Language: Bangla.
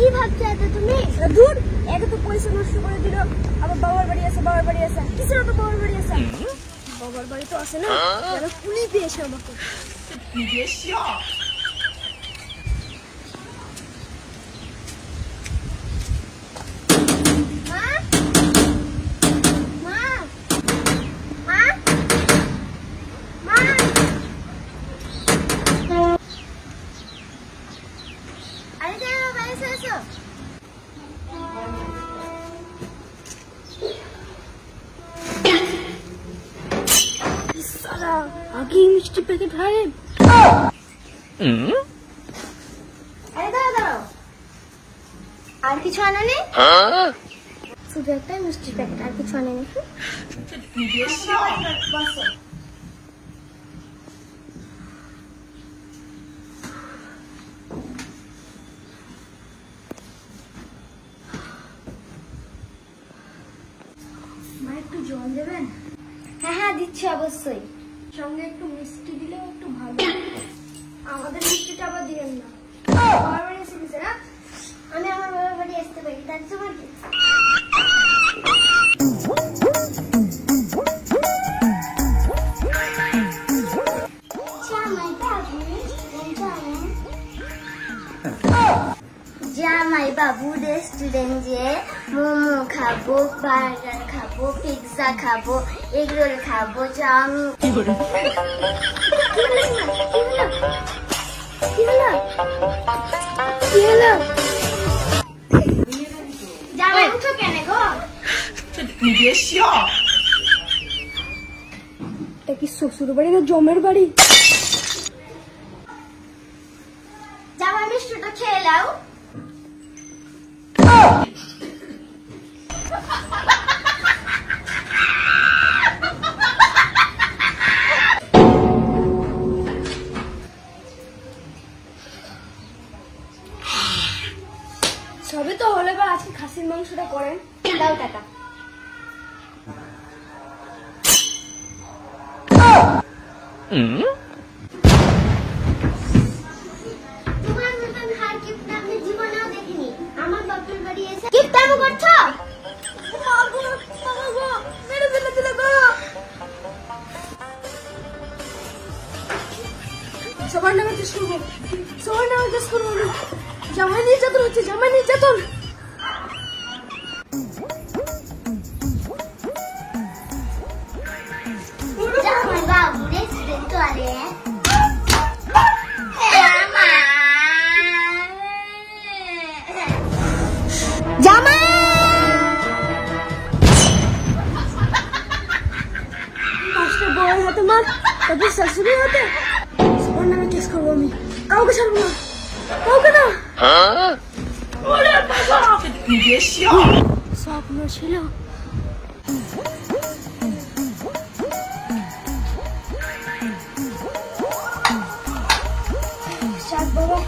কি ভাবছো এত তুমি? দূর, এত তো পয়সা নষ্ট করে দিল। আবার বাবার বাড়ি আছে কিসের তো বাবার বাড়ি আছে? বাবার বাড়ি তো আছে না, যারা পুলিশ দিয়েছে আমাকে। আগে মিষ্টি প্যাকেট হয়। দাঁড়াও, আর কিছু আনা নেই? শুধু একটা মিষ্টি প্যাকেট, আর কিছু আনা নেই। মা একটু জল দেবেন? হ্যাঁ দিচ্ছি অবশ্যই। সঙ্গে একটু মিষ্টি দিলেও একটু ভালো। আমাদের মিষ্টিটা আবার দিবেন না। বাবার বাড়ি এসে গেছে না, আমি আমার বাবার বাড়ি আসতে পারি, তার জন্য জামাই বাবু রেস্টুরেন্টে মোমো খাবো, বার্গার খাবো, পিৎজা খাবো, এগ রোল খাবো, চাউমিন। জামাই উঠো কেন গো? এটা কি শ্বশুর বাড়ি না জমের বাড়ি? জামাই মিষ্টিটা খেয়ে নাও। সবই তো হলে বা আজকে খাসির মাংসটা করেন, দাও টাকা। তোমার মতন হার গিফট আমি জীবনেও দেখিনি। আমার বাপের বাড়ি এসে গিফট দাম করছো? মেরে ফেলে দিল গো। সবার নামে চেষ্টা করবো, সবার নামে চেষ্টা করবো। জামাই নির্যাতন হচ্ছে, জামাই নির্যাতন। জামাই বাবু রেস্টুরেন্ট আরে জামাই পাঁচটা বউয়ের হাতে মার, তারপর শাশুড়ি হাতে। সবার নামে কেস করবো আমি, কাউকে ছাড়বো না, কাউকে না। স্বপ্ন ছিল। বাবা